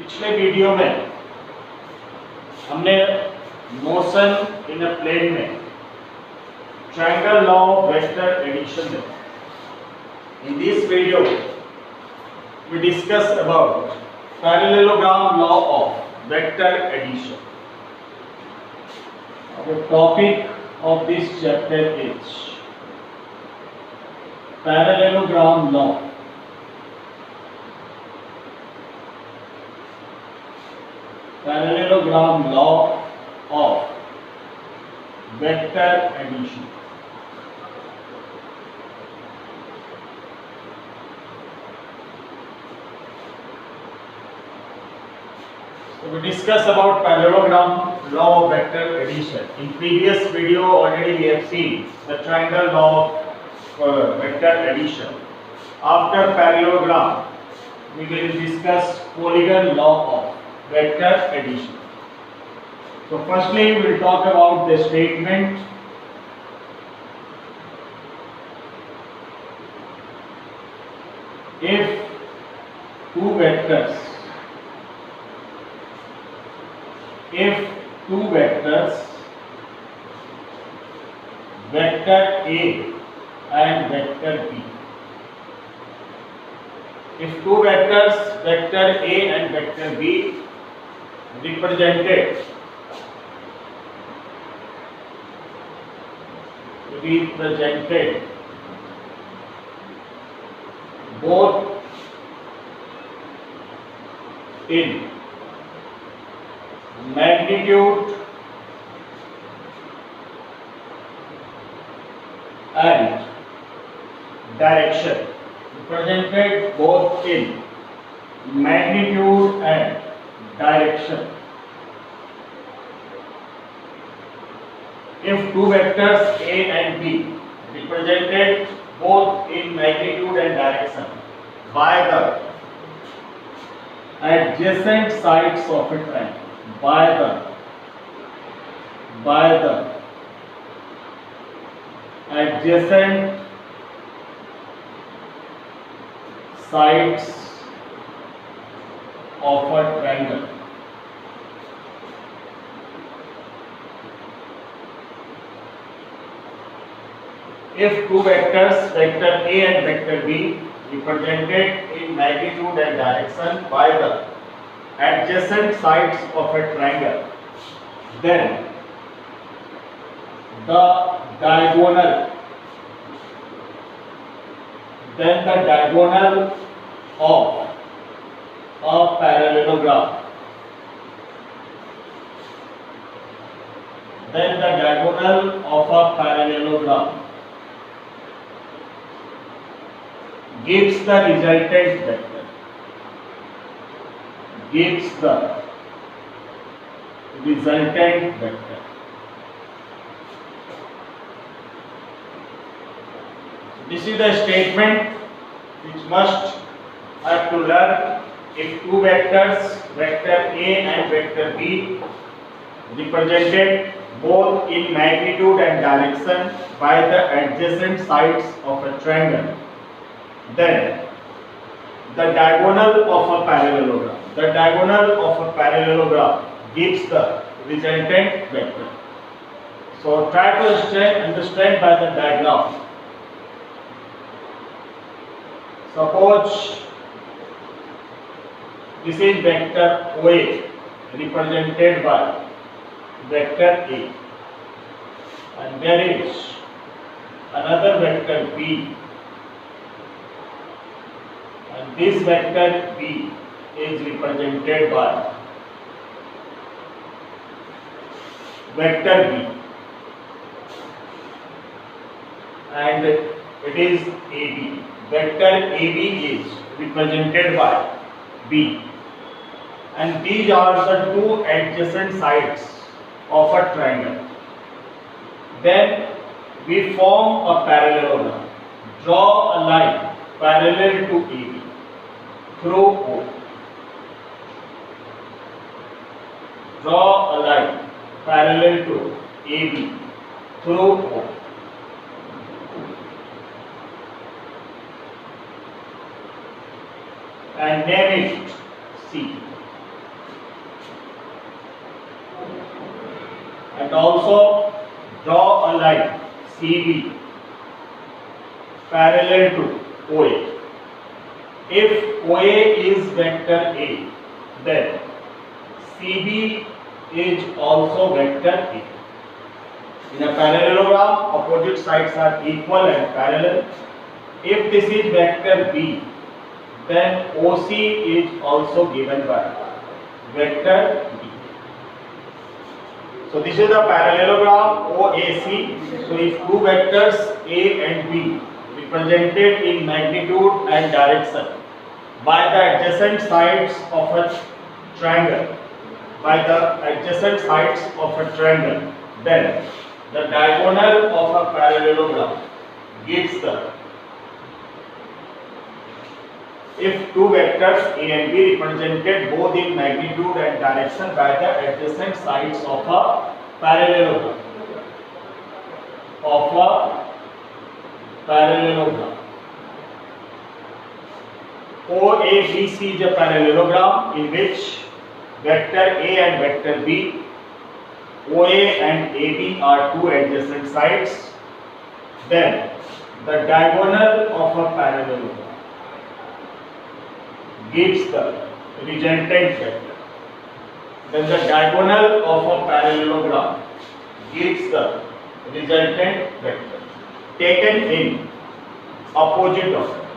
पिछले वीडियो में हमने मोशन इन अ प्लेन में triangle law of vector addition देखा। In this video we discuss about parallelogram law of vector addition. The topic of this chapter is parallelogram law. Parallelogram law of vector addition. So we discuss about parallelogram law of vector addition. In previous video already we have seen the triangle law of vector addition. After parallelogram we will discuss polygon law of vector addition. So firstly we will talk about the statement. If two vectors vector A and vector B, if two vectors vector A and vector B represented both in magnitude and direction, represented both in magnitude and direction. If two vectors A and B represented both in magnitude and direction by the adjacent sides of a triangle, by the adjacent sides of a triangle, if two vectors vector A and vector B represented in magnitude and direction by the adjacent sides of a triangle, then the diagonal of a parallelogram gives the resultant vector, This is the statement which must have to learn. If two vectors vector A and vector B represented both in magnitude and direction by the adjacent sides of a triangle, then the diagonal of a parallelogram gives the resultant vector. So try to understand by the diagram. Suppose this is vector OA represented by vector A, and there is another vector B, and this vector B is represented by vector B, and it is AB. Vector AB is represented by B, and these are the two adjacent sides of a triangle. Then we form a parallelogram. Draw a line parallel to AB through O. Draw a line parallel to AB through O. And name it C. And also draw a line CB parallel to OA. If OA is vector A, then CB is also vector A. In a parallelogram, opposite sides are equal and parallel. If this is vector B, then OC is also given by vector B. So this is the parallelogram OAC. So if two vectors A and B represented in magnitude and direction by the adjacent sides of a triangle, then the diagonal of a parallelogram gives the, if two vectors A and B represented both in magnitude and direction by the adjacent sides of a parallelogram, OABC is a parallelogram in which vector A and vector B, OA and AB are two adjacent sides. Then the diagonal of a parallelogram gives the resultant vector. Then the diagonal of a parallelogram gives the resultant vector taken in opposite order.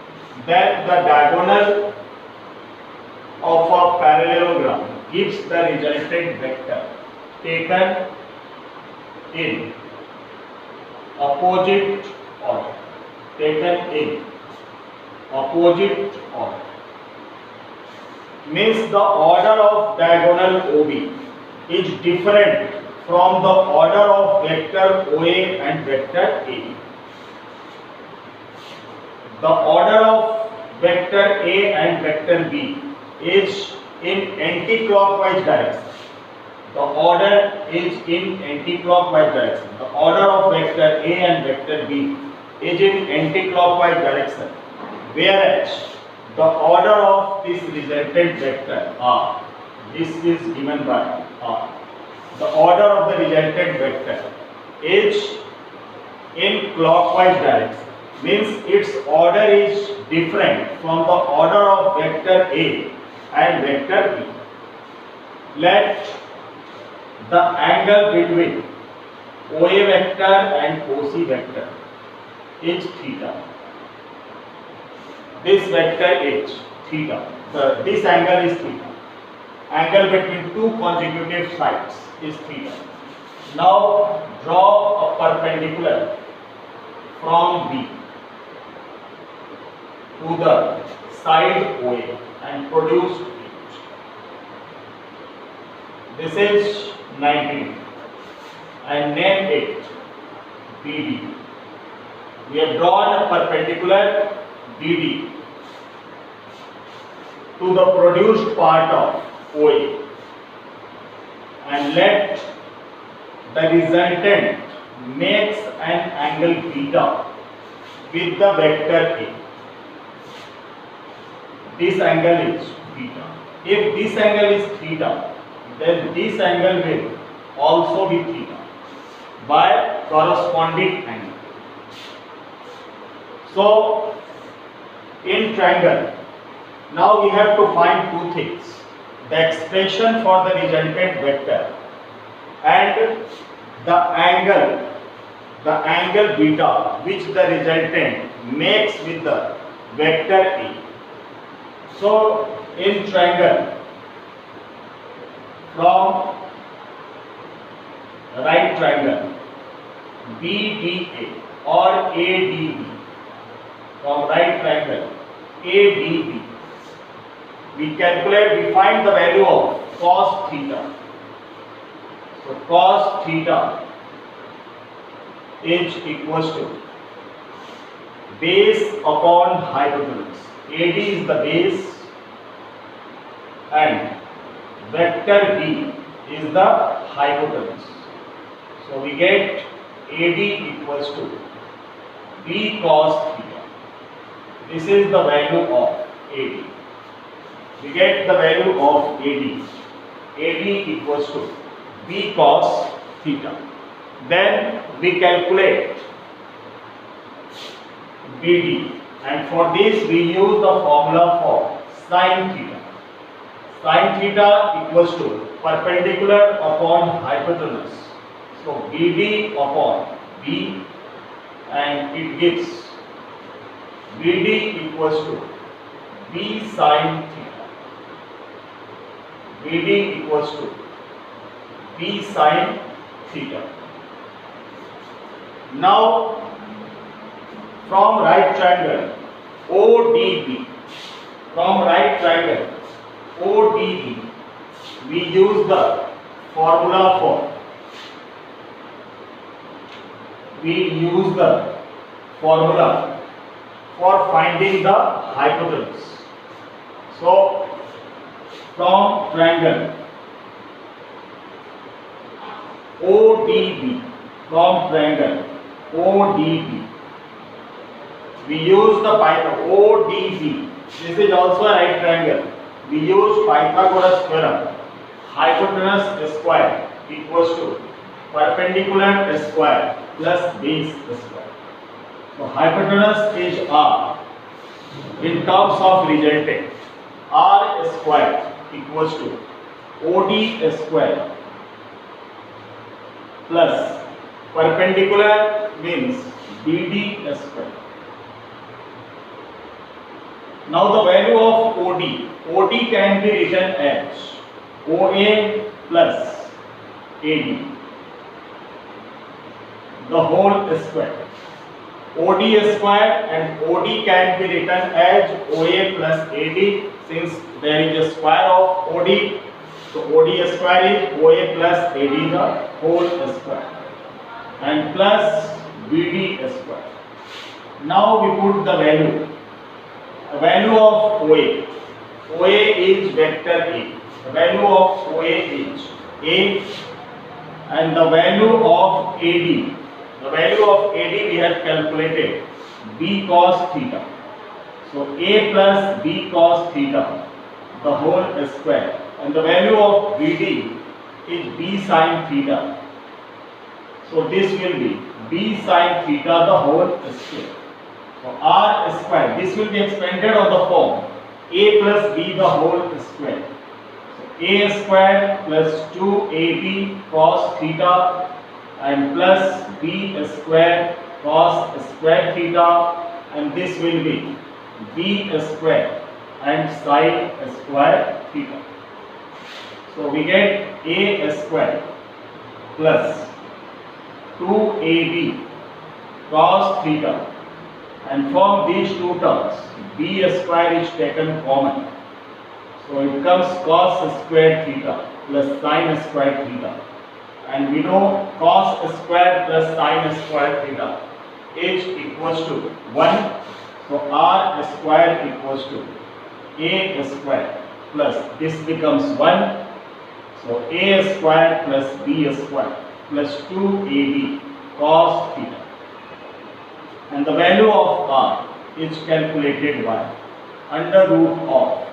Then the diagonal of a parallelogram gives the resultant vector taken in opposite order. Means the order of diagonal OB is different from the order of vector OA and vector AB. The order of vector A and vector B is in anti-clockwise direction. The order is in anti-clockwise direction. The order of vector A and vector B is in anti-clockwise direction, whereas the order of this resultant vector R, this is given by R. The order of the resultant vector is in clockwise direction, means its order is different from the order of vector A and vector B. Let the angle between OA vector and OC vector is theta. This vector is theta. This angle is theta. Angle between two consecutive sides is theta. Now draw a perpendicular from B to the side OA and produce it. This is 90 and name it BD. We have drawn a perpendicular BD to the produced part of OA and let the resultant makes an angle beta with the vector A. This angle is beta. If this angle is theta, then this angle will also be theta by corresponding angle. So in triangle, now we have to find two things: the expression for the resultant vector and the angle beta which the resultant makes with the vector A. So in triangle, from right triangle BDA or ADB, from right triangle ADB, we find the value of cos theta. So cos theta is equals to base upon hypotenuse. AD is the base and vector B is the hypotenuse. So we get AD equals to B cos theta. This is the value of AD. We get the value of AD. AD equals to B cos theta. Then we calculate BD, and for this we use the formula for sin theta. Sin theta equals to perpendicular upon hypotenuse. So BD upon B, and it gives BD equals to B sin theta. BD equals to B sin theta. Now from right triangle ODB, we use the formula for finding the hypotenuse. So from triangle ODB, we use the ODB. This is also a right triangle. We use Pythagoras theorem. Hypotenuse square equals to perpendicular square plus base square. So hypotenuse is R. In terms of resultant, R square equals to OD square plus perpendicular means BD square. Now the value of OD can be written as OA plus AD, the whole square. OD square and OD can be written as OA plus AD, since there is a square of OD. So OD square is OA plus AD, the whole square, and plus BD square. Now we put the value. The value of OA. OA is vector A. The value of OA is A, and the value of AD. The value of AD we have calculated B cos theta. So A plus B cos theta, the whole square, and the value of BD is B sin theta. So this will be B sin theta, the whole square. So R square, this will be expanded on the form A plus B the whole square. So A square plus 2AB cos theta and plus B square cos square theta, and this will be B square and sin square theta. So we get A square plus 2AB cos theta, and from these two terms B square is taken common, so it becomes cos square theta plus sin square theta, and we know cos square plus sin square theta is equals to 1. So R square equals to A square plus this becomes 1. So A square plus B square plus 2AB cos theta, and the value of R is calculated by under root of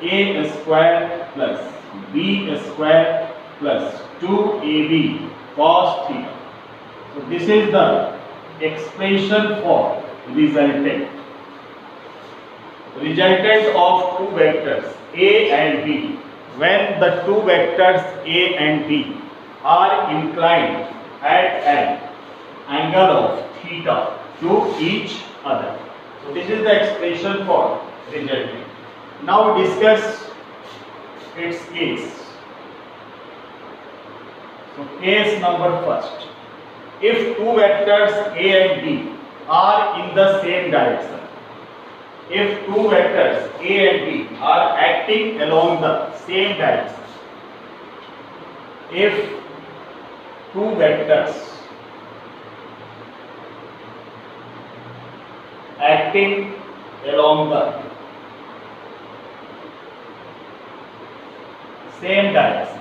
A square plus B square plus 2AB cos theta. So this is the expression for resultant of two vectors A and B, when the two vectors A and B are inclined at an angle of theta to each other. So this is the expression for resultant. Now discuss its case. So case number first. If two vectors A and B are in the same direction, if two vectors A and B are acting along the same direction, if two vectors acting along the same direction,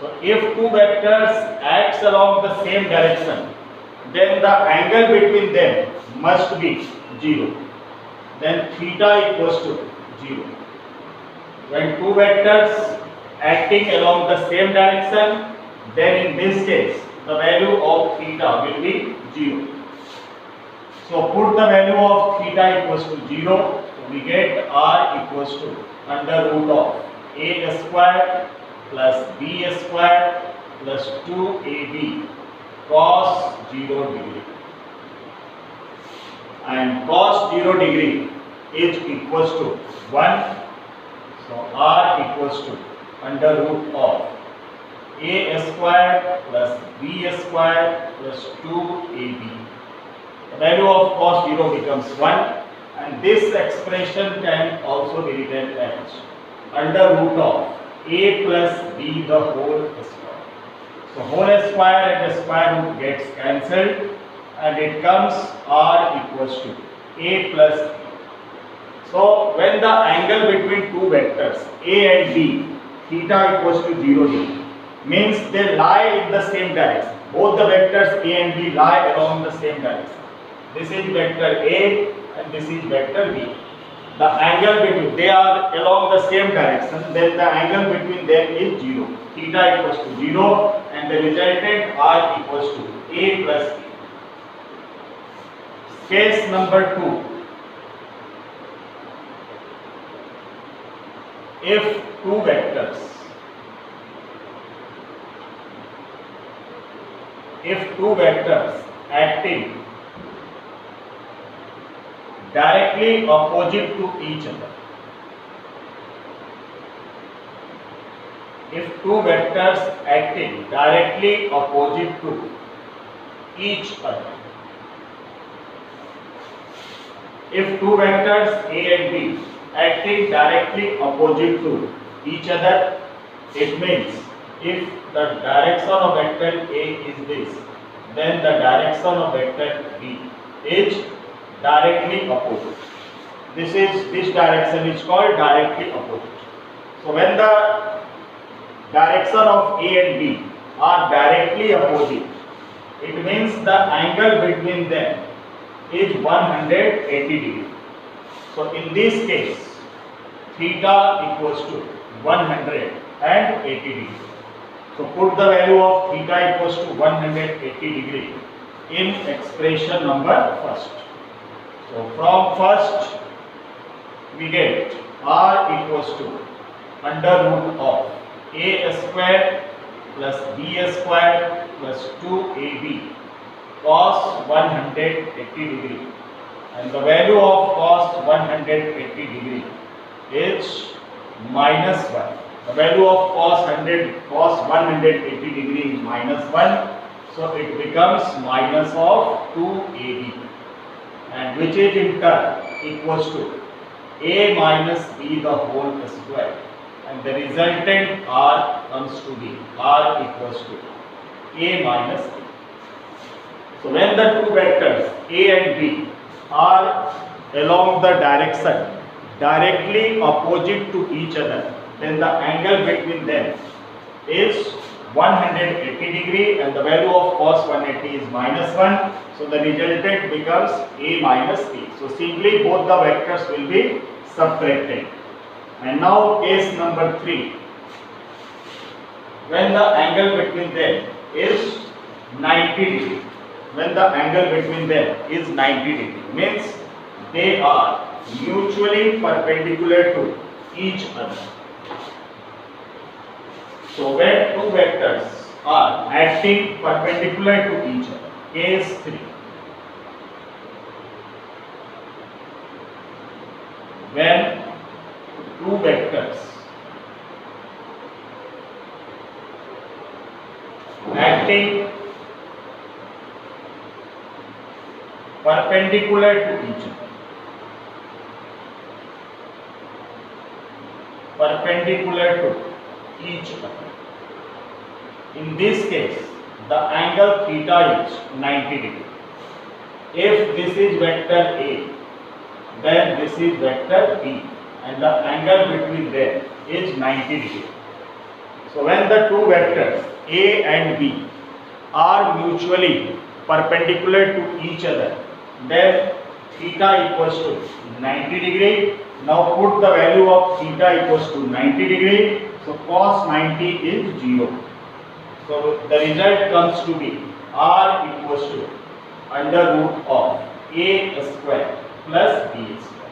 so if two vectors acts along the same direction, then the angle between them must be 0. Then theta equals to 0. When two vectors acting along the same direction, then in this case the value of theta will be 0. So put the value of theta equals to 0, so we get r equals to under root of a square plus b square plus 2ab cos 0 degree. And cos 0 degree is equals to 1. So r equals to under root of a square plus b square plus 2ab. The value of cos 0 becomes 1, and this expression can also be written as under root of a plus b the whole square. So whole square and square root gets cancelled, and it comes r equals to a plus b. So when the angle between two vectors a and b, theta equals to 0 degree, means they lie in the same direction. Both the vectors a and b lie along the same direction. This is vector a and this is vector b. The angle between, they are along the same direction, then the angle between them is 0. Theta equals to 0, and the resultant r equals to a plus b. Case number 2. If two vectors acting directly opposite to each other, if two vectors acting directly opposite to each other, if two vectors a and b acting directly opposite to each other, it means if the direction of vector a is this, then the direction of vector b is directly opposite. This direction is called directly opposite. So when the direction of a and b are directly opposite, it means the angle between them is 180 degree. So in this case, theta equals to 180 degree. So put the value of theta equals to 180 degree in expression number first. So from first we get r equals to under root of a square plus b square plus 2ab cos 180 degree, and the value of cos 180 degree is minus 1. The value of cos 180 degree is minus 1, so it becomes minus of 2ab, and which is in turn equals to a minus b the whole square, and the resultant r comes to be r equals to a minus b. So when the two vectors a and b are along the direction directly opposite to each other, then the angle between them is 180 degree, and the value of cos 180 is minus 1. So the resultant becomes a minus b. So simply both the vectors will be subtracted. And now case number 3. When the angle between them is 90 degree. When the angle between them is 90 degree, means they are mutually perpendicular to each other. So when two vectors are acting perpendicular to each other, case 3. When two vectors acting perpendicular to each other, in this case the angle theta is 90 degree. If this is vector A, then this is vector B, and the angle between them is 90 degree. So when the two vectors A and B are mutually perpendicular to each other, then theta equals to 90 degree Now put the value of theta equals to 90 degree. So cos 90 is 0. So the result comes to be r equals to under root of a square plus b square.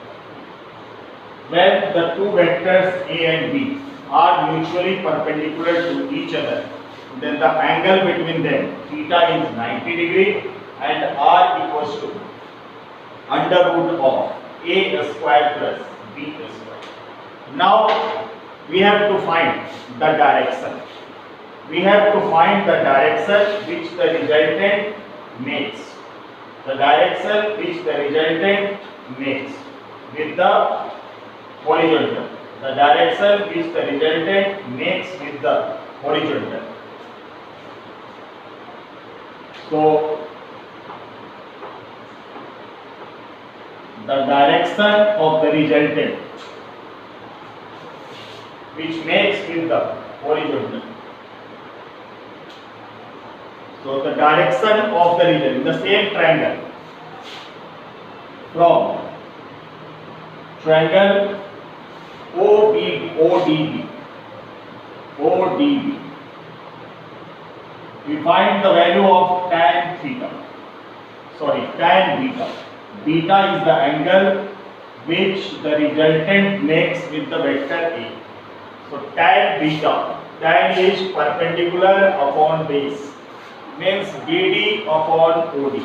When the two vectors a and b are mutually perpendicular to each other, then the angle between them theta is 90 degree and r equals to under root of a square plus b square. Now we have to find the direction. We have to find the direction which the resultant makes. The direction which the resultant makes with the horizontal. The direction which the resultant makes with the horizontal. So the direction of the resultant which makes with the horizontal. So the direction of the resultant in the same triangle from triangle ODB, we find the value of tan beta. Beta is the angle which the resultant makes with the vector A. So tan beta, tan is perpendicular upon base, means BD upon OD.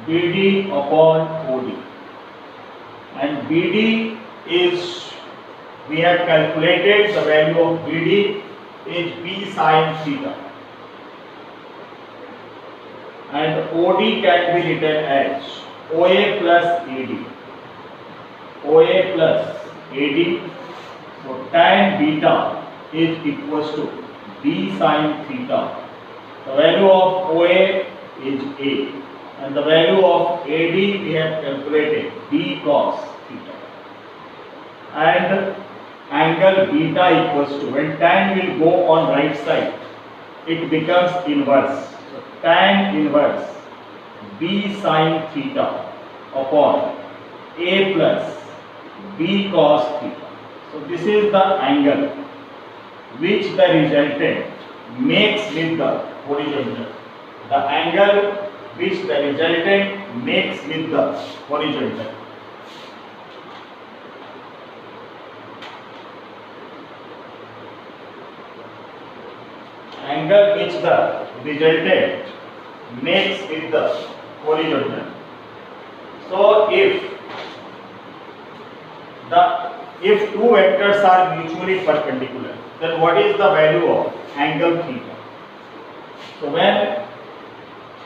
BD upon OD. And BD is, we have calculated the value of BD is B sin theta. And OD can be written as OA plus AD. OA plus AD. So tan beta is equals to B sin theta. The value of OA is A and the value of AD we have calculated B cos theta. And angle beta equals to, when tan will go on right side, it becomes inverse. So tan inverse B sin theta upon A plus B cos theta. So this is the angle which the resultant makes with the horizontal. The angle which the resultant makes with the horizontal. Angle which the resultant makes with the horizontal. So if two vectors are mutually perpendicular, then what is the value of angle theta? So when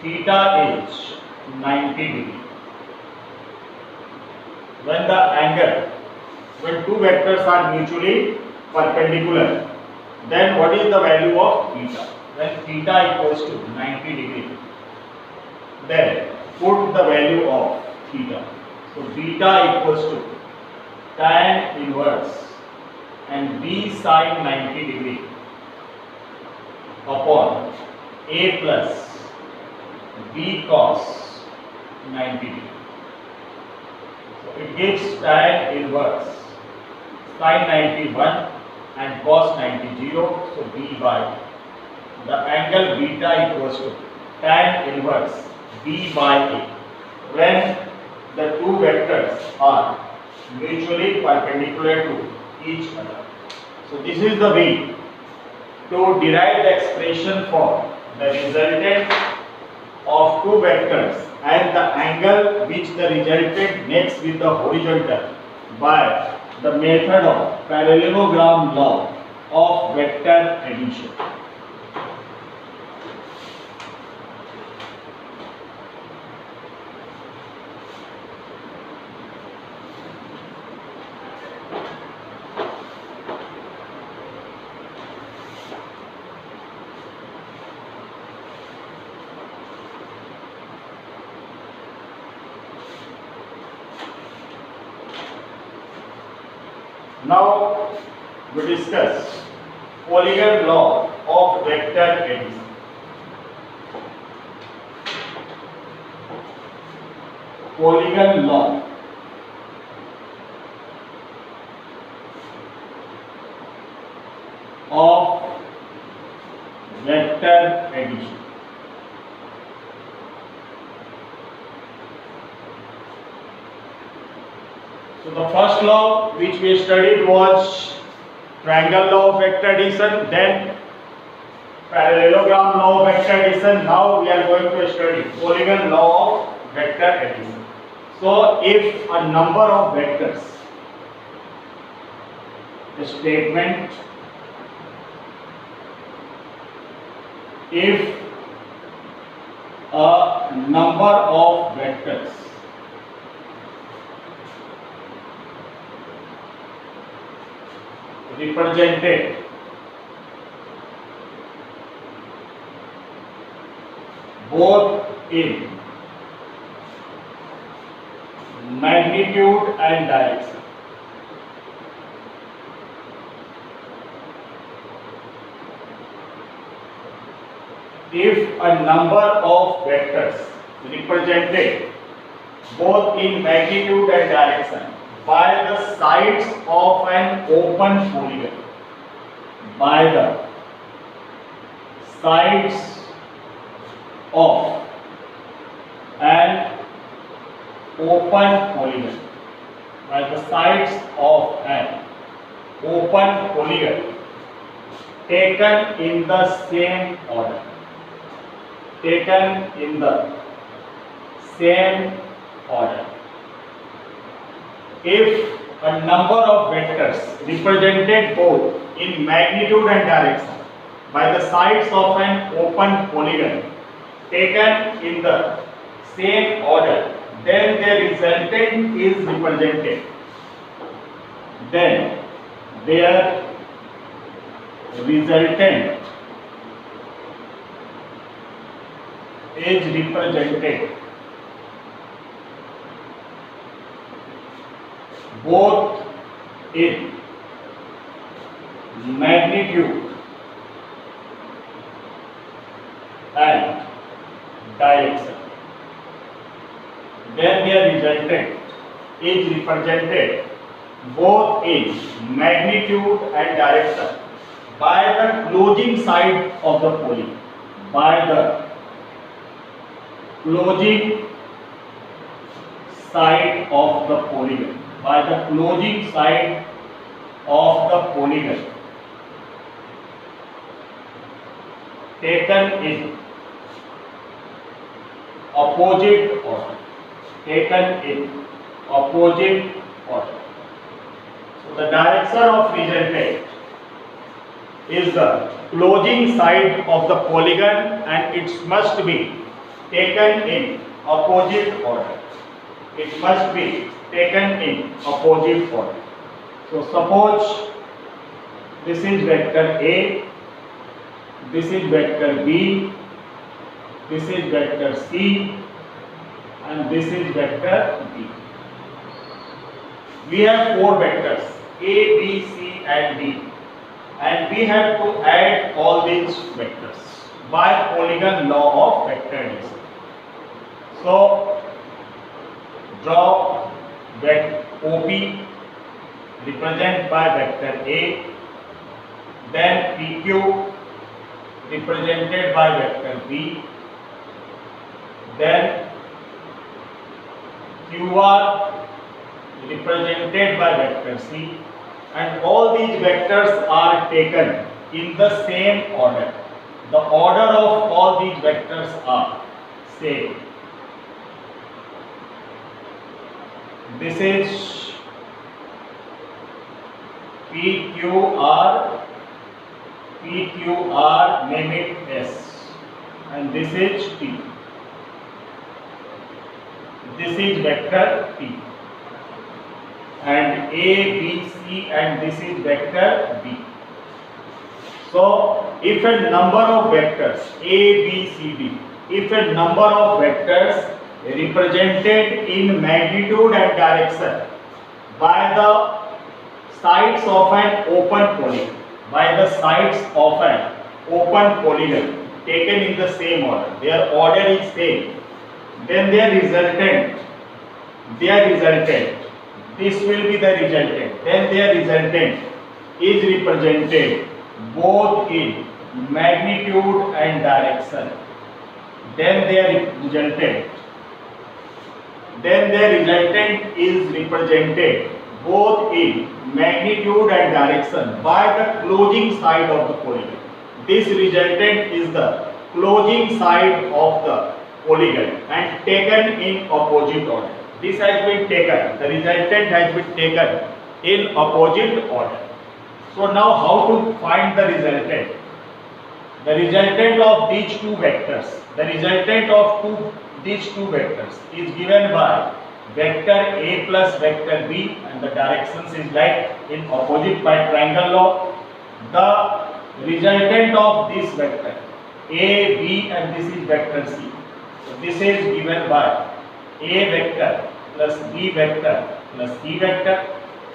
theta is 90 degree, when two vectors are mutually perpendicular, then what is the value of theta? When theta equals to 90 degree, then put the value of theta. So beta equals to tan inverse and B sin 90 degree upon A plus B cos 90 degree. So it gives tan inverse sin 91 and cos 90 0. So B by the angle beta equals to tan inverse B by A when the two vectors are mutually perpendicular to each other. So this is the way to derive the expression for the resultant of two vectors and the angle which the resultant makes with the horizontal by the method of parallelogram law of vector addition. Now we discuss polygon law of vector addition. Polygon law addition. So the first law which we studied was triangle law of vector addition, then parallelogram law of vector addition. Now we are going to study polygon law of vector addition. So if a number of vectors, the statement, if a number of vectors represented both in magnitude and direction, if a number of vectors represented both in magnitude and direction by the sides of an open polygon, by the sides of an open polygon, by the sides of an open polygon taken in the same order, taken in the same order. If a number of vectors represented both in magnitude and direction by the sides of an open polygon taken in the same order, then their resultant is represented. Then their resultant is represented both in magnitude and direction. Then their resultant is represented both in magnitude and direction by the closing side of the polygon, by the closing side of the polygon, by the closing side of the polygon taken in opposite order, taken in opposite order. So the direction of resultant is the closing side of the polygon and it must be taken in opposite order. It must be taken in opposite order. So suppose this is vector A, this is vector B, this is vector C, and this is vector D. We have four vectors A, B, C and D, and we have to add all these vectors by polygon law of vector addition. So draw OP represented by vector A, then PQ represented by vector B, then QR represented by vector C, and all these vectors are taken in the same order. The order of all these vectors are same. This is PQR, name it S, and this is T. This is vector T, and A, B, C, and this is vector B. So if a number of vectors A, B, C, D, if a number of vectors represented in magnitude and direction by the sides of an open polygon, by the sides of an open polygon taken in the same order, their order is same, then their resultant, this will be the resultant, then their resultant is represented both in magnitude and direction, then their resultant is represented both in magnitude and direction by the closing side of the polygon. This resultant is the closing side of the polygon and taken in opposite order. This has been taken, the resultant has been taken in opposite order. So now how to find the resultant? The resultant of these two vectors, these two vectors is given by vector A plus vector B, and the directions is like in opposite by triangle law. The resultant of this vector A, B, and this is vector C. So this is given by A vector plus B vector plus C vector,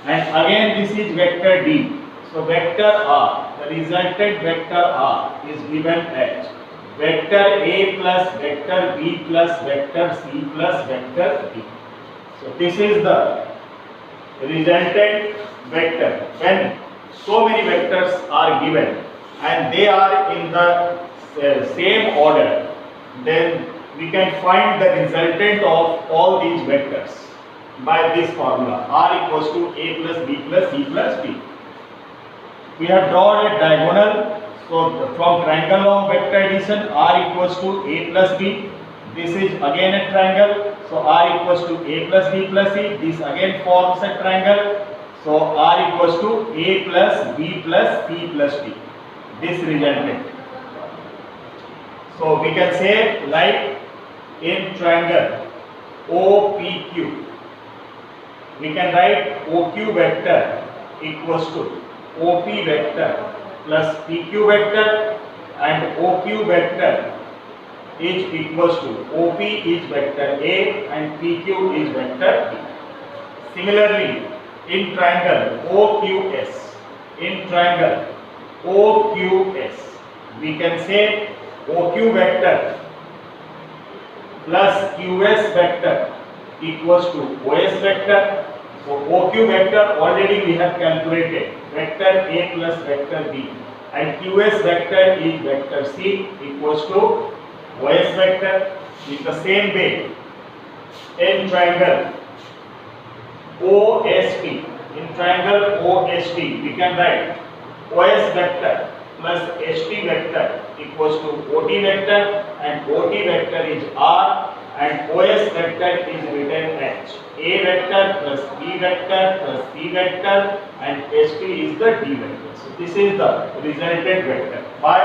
and again this is vector D. So vector R, the resultant vector R is given as vector A plus vector B plus vector C plus vector D. So this is the resultant vector. When so many vectors are given and they are in the same order, then we can find the resultant of all these vectors by this formula, R equals to A plus B plus C plus D. We have drawn a diagonal, so from triangle of vector addition, R equals to A plus B. This is again a triangle, so R equals to A plus B plus C. This again forms a triangle, so R equals to A plus B plus C plus D. This resultant. So we can say like in triangle OPQ, we can write OQ vector equals to OP vector plus PQ vector, and OQ vector is equals to OP is vector A and PQ is vector B. Similarly, in triangle OQS, we can say OQ vector plus QS vector equals to OS vector. So OQ vector already we have calculated, vector A plus vector B, and QS vector is vector C equals to OS vector. In the same way, in triangle OST, we can write OS vector plus ST vector equals to OT vector, and OT vector is R, and OS vector is written as A vector plus B vector plus C vector, and ST is the D vector. So this is the resultant vector by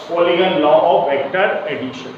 polygon law of vector addition.